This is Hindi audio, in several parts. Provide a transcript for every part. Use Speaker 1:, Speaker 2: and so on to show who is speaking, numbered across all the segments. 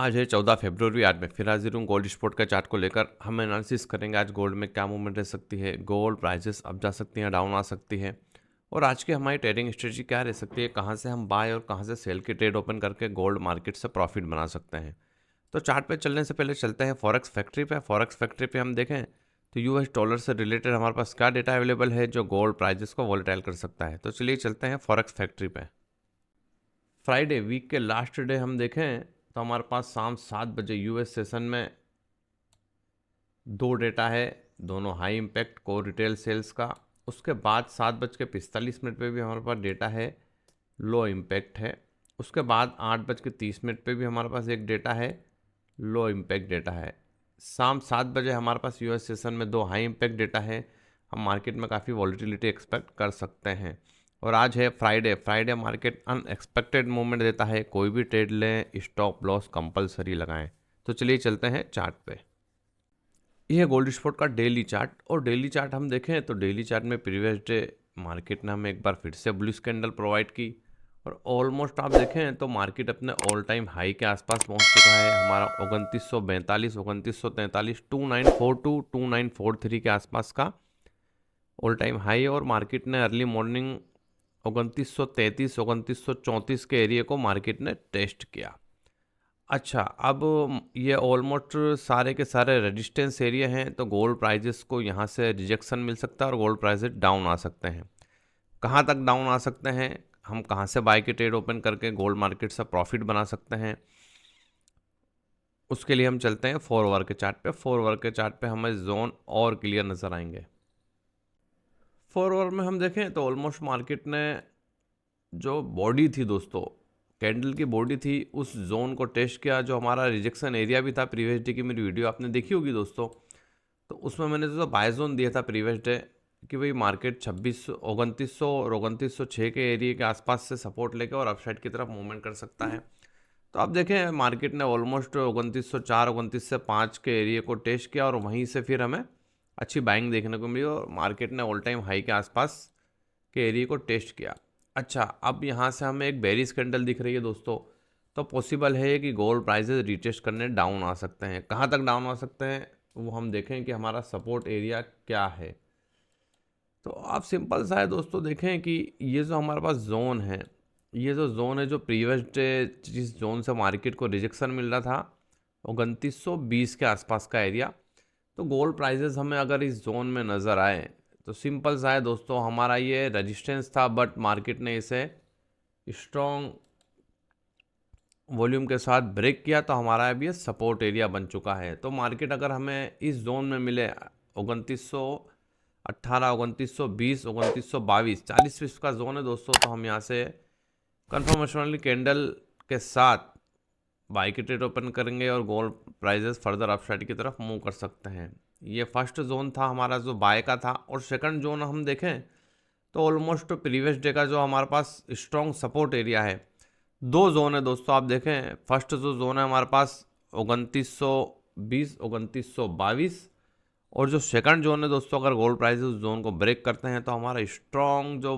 Speaker 1: आज है 14 फरवरी। आज मैं फिर हाजिर हूँ गोल्ड स्पॉट का चार्ट को लेकर। हम एनालिसिस करेंगे आज गोल्ड में क्या मूवमेंट रह सकती है, गोल्ड प्राइसेस अप जा सकती हैं, डाउन आ सकती है, और आज की हमारी ट्रेडिंग स्ट्रेटजी क्या रह सकती है, कहाँ से हम बाय और कहाँ से सेल की ट्रेड ओपन करके गोल्ड मार्केट से प्रॉफिट बना सकते हैं। तो चार्ट पे चलने से पहले चलते हैं फॉरेक्स फैक्ट्री पे। फॉरेक्स फैक्ट्री पे हम देखें तो यूएस डॉलर से रिलेटेड हमारे पास क्या डेटा अवेलेबल है जो गोल्ड प्राइजेस को वॉलेटाइल कर सकता है। तो चलिए चलते हैं फॉरेक्स फैक्ट्री पे। फ्राइडे वीक के लास्ट डे हम देखें तो हमारे पास शाम 7 बजे यूएस सेशन में दो डेटा है, दोनों हाई इम्पैक्ट को रिटेल सेल्स का। उसके बाद 7:45 पे भी हमारे पास डेटा है, लो इम्पैक्ट है। उसके बाद 8:30 पे भी हमारे पास एक डेटा है, लो इम्पैक्ट डेटा है। शाम 7 बजे हमारे पास यूएस सेशन में दो हाई इम्पैक्ट डेटा है। हम मार्केट में काफ़ी वॉलिटिलिटी एक्सपेक्ट कर सकते हैं। और आज है Friday. Friday market unexpected movement देता है। कोई भी ट्रेड लें, स्टॉप लॉस कंपलसरी लगाएं। तो चलिए चलते हैं चार्ट पे। यह है गोल्ड स्पॉट का डेली चार्ट। और डेली चार्ट हम देखें तो डेली चार्ट में प्रीवियस डे मार्केट ने हमें एक बार फिर से बुलिश कैंडल प्रोवाइड की, और ऑलमोस्ट आप देखें तो मार्केट अपने ऑल टाइम हाई के आसपास पहुंच चुका है। हमारा 2942, 2943, 2942, 2943 के आसपास का ऑल टाइम हाई। और मार्केट ने अर्ली मॉर्निंग 2933, 2934 के एरिया को मार्केट ने टेस्ट किया। अच्छा, अब ये ऑलमोस्ट सारे के सारे रेजिस्टेंस एरिया हैं, तो गोल्ड प्राइजेस को यहाँ से रिजेक्शन मिल सकता है और गोल्ड प्राइजेस डाउन आ सकते हैं। कहाँ तक डाउन आ सकते हैं, हम कहाँ से बाय के ट्रेड ओपन करके गोल्ड मार्केट से प्रॉफिट बना सकते हैं, उसके लिए हम चलते हैं 4 आवर के चार्ट पे। 4 आवर के चार्ट पे हमें जोन और क्लियर नज़र आएंगे। 4 आवर में हम देखें तो ऑलमोस्ट मार्केट ने जो बॉडी थी दोस्तों, कैंडल की बॉडी थी, उस जोन को टेस्ट किया जो हमारा रिजेक्शन एरिया भी था। प्रीवियस डे की मेरी वीडियो आपने देखी होगी दोस्तों, तो उसमें मैंने जो बाय जोन दिया था प्रीवियस डे कि भाई मार्केट 2900 और 2906 के एरिया के आसपास से सपोर्ट लेके और अपसाइड की तरफ मूवमेंट कर सकता है। तो आप देखें मार्केट ने ऑलमोस्ट 2904, 2905 के एरिया को टेस्ट किया और वहीं से फिर हमें अच्छी बाइंग देखने को मिली और मार्केट ने ऑल टाइम हाई के आसपास के एरिया को टेस्ट किया। अच्छा, अब यहाँ से हमें एक बेरिश कैंडल दिख रही है दोस्तों, तो पॉसिबल है कि गोल्ड प्राइसेस रीटेस्ट करने डाउन आ सकते हैं। कहाँ तक डाउन आ सकते हैं वो हम देखें कि हमारा सपोर्ट एरिया क्या है। तो आप सिंपल सा है दोस्तों, देखें कि ये जो हमारे पास जोन है, ये जो जोन है जो प्रीवियस डे जिस जोन से मार्केट को रिजेक्शन मिल रहा था 2920 के आसपास का एरिया, तो गोल्ड प्राइजेस हमें अगर इस जोन में नज़र आए तो सिंपल सा है दोस्तों, हमारा ये रेजिस्टेंस था बट मार्केट ने इसे स्ट्रॉन्ग वॉल्यूम के साथ ब्रेक किया, तो हमारा अब ये सपोर्ट एरिया बन चुका है। तो मार्केट अगर हमें इस जोन में मिले 2918, 2920, 2922, 40 फिफ्ट का जोन है दोस्तों, तो हम यहाँ से कन्फर्मेशनली कैंडल के साथ बाई की ट्रेड ओपन करेंगे और गोल्ड प्राइजेस फर्दर अपसाइड की तरफ मूव कर सकते हैं। ये फर्स्ट जोन था हमारा जो बाय का था। और सेकंड जोन हम देखें तो ऑलमोस्ट प्रीवियस डे का जो हमारे पास स्ट्रॉन्ग सपोर्ट एरिया है, दो जोन है दोस्तों। आप देखें फर्स्ट जो जोन है हमारे पास 2920, 2922, और जो सेकंड जोन है दोस्तों, अगर गोल्ड प्राइस उस जोन को ब्रेक करते हैं तो हमारा स्ट्रॉन्ग जो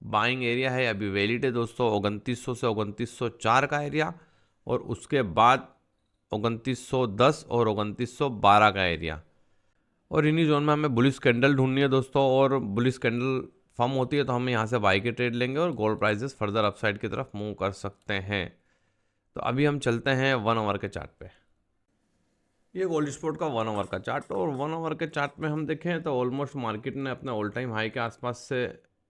Speaker 1: बाइंग एरिया है अभी वैलिड है दोस्तों, 2900 से 2904 का एरिया, और उसके बाद 2910 और 2912 का एरिया। और इन्हीं जोन में हमें बुलिश कैंडल ढूंढनी है दोस्तों, और बुलिश कैंडल फॉर्म होती है तो हम यहाँ से बाई के ट्रेड लेंगे और गोल्ड प्राइसेस फर्दर अपसाइड की तरफ मूव कर सकते हैं। तो अभी हम चलते हैं 1 आवर के चार्ट पे। ये गोल्ड स्पॉट का 1 आवर का चार्ट, और 1 आवर के चार्ट में हम देखें तो ऑलमोस्ट मार्केट ने अपने ऑल टाइम हाई के आसपास से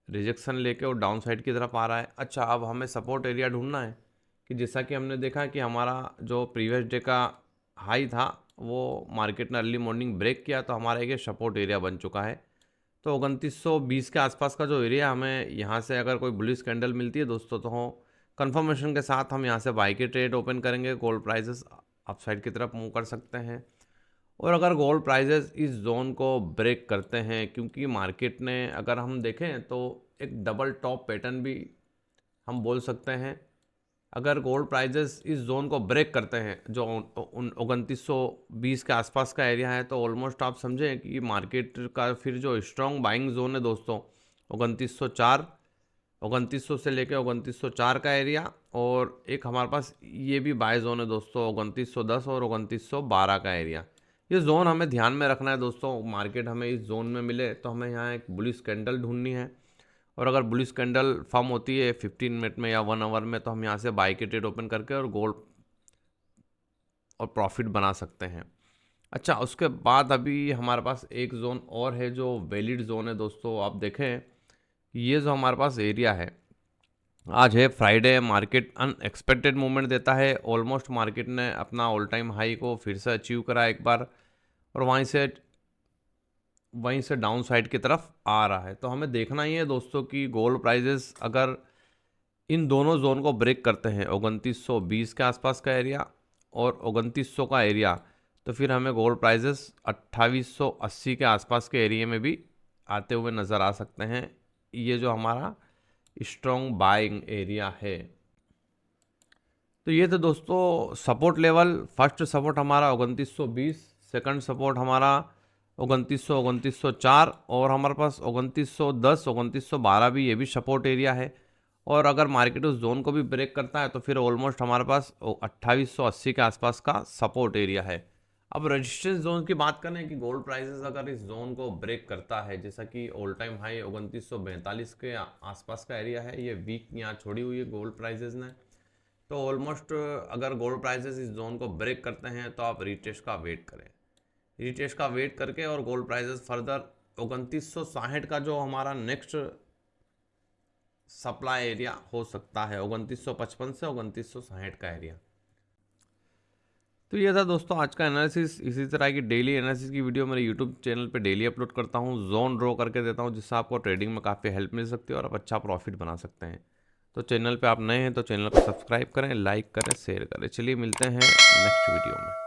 Speaker 1: रिजेक्शन लेके और डाउन साइड की तरफ आ रहा है। अच्छा, अब हमें सपोर्ट एरिया ढूंढना है कि जैसा कि हमने देखा कि हमारा जो प्रीवियस डे का हाई था वो मार्केट ने अर्ली मॉर्निंग ब्रेक किया, तो हमारा एक सपोर्ट एरिया बन चुका है। तो 2920 के आसपास का जो एरिया, हमें यहाँ से अगर कोई बुलिश कैंडल मिलती है दोस्तों तो हम कन्फर्मेशन के साथ हम यहाँ से बाई के ट्रेड ओपन करेंगे। गोल्ड प्राइसेस अपसाइड की तरफ मूव कर सकते हैं। और अगर गोल्ड प्राइजेस इस जोन को ब्रेक करते हैं, क्योंकि मार्केट ने अगर हम देखें तो एक डबल टॉप पैटर्न भी हम बोल सकते हैं, अगर गोल्ड प्राइजेस इस जोन को ब्रेक करते हैं जो 2920 के आसपास का एरिया है, तो ऑलमोस्ट आप समझें कि मार्केट का फिर जो स्ट्रॉन्ग बाइंग जोन है दोस्तों 2904, 2900 से लेके 2904 का एरिया, और एक हमारे पास ये भी बाय जोन है दोस्तों 2910 और 2912 का एरिया। ये जोन हमें ध्यान में रखना है दोस्तों। मार्केट हमें इस जोन में मिले तो हमें यहाँ एक बुलिश कैंडल ढूंढनी है, और अगर बुलिश कैंडल फॉर्म होती है 15 मिनट में या 1 आवर में तो हम यहाँ से बाई के ट्रेड ओपन करके और गोल्ड और प्रॉफिट बना सकते हैं। अच्छा, उसके बाद अभी हमारे पास एक जोन और है जो वैलिड जोन है दोस्तों। आप देखें ये जो हमारे पास एरिया है, आज है फ्राइडे, मार्केट अनएक्सपेक्टेड मूवमेंट देता है। ऑलमोस्ट मार्केट ने अपना ऑल टाइम हाई को फिर से अचीव करा एक बार, और वहीं से डाउन साइड की तरफ आ रहा है। तो हमें देखना ही है दोस्तों कि गोल्ड प्राइजेस अगर इन दोनों जोन को ब्रेक करते हैं, 2920 के आसपास का एरिया और 2900 का एरिया, तो फिर हमें गोल्ड प्राइजेस 2880 के आसपास के एरिया में भी आते हुए नज़र आ सकते हैं। ये जो हमारा स्ट्रॉन्ग बाइंग एरिया है। तो ये तो दोस्तों सपोर्ट लेवल। फर्स्ट सपोर्ट हमारा 2920, सेकंड सपोर्ट हमारा 2900 2904, और हमारे पास 2910 2912 भी, ये भी सपोर्ट एरिया है। और अगर मार्केट उस जोन को भी ब्रेक करता है तो फिर ऑलमोस्ट हमारे पास 2880 के आसपास का सपोर्ट एरिया है। अब रेजिस्टेंस जोन की बात करें कि गोल्ड प्राइसेस अगर इस जोन को ब्रेक करता है, जैसा कि ऑल टाइम हाई 2942 के आसपास का एरिया है, ये वीक यहाँ छोड़ी हुई है गोल्ड प्राइसेस ने, तो ऑलमोस्ट अगर गोल्ड प्राइसेस इस जोन को ब्रेक करते हैं तो आप रीटेस्ट का वेट करें। रीटेस्ट का वेट करके और गोल्ड प्राइसेस फर्दर 2960 का जो हमारा नेक्स्ट सप्लाई एरिया हो सकता है, 2955 से 2960 का एरिया। तो ये था दोस्तों आज का एनालिसिस। इसी तरह की डेली एनालिसिस की वीडियो मेरे यूट्यूब चैनल पे डेली अपलोड करता हूँ, जोन ड्रॉ करके देता हूँ, जिससे आपको ट्रेडिंग में काफ़ी हेल्प मिल सकती है और आप अच्छा प्रॉफिट बना सकते हैं। तो चैनल पे आप नए हैं तो चैनल को सब्सक्राइब करें, लाइक करें, शेयर करें। चलिए मिलते हैं नेक्स्ट वीडियो में।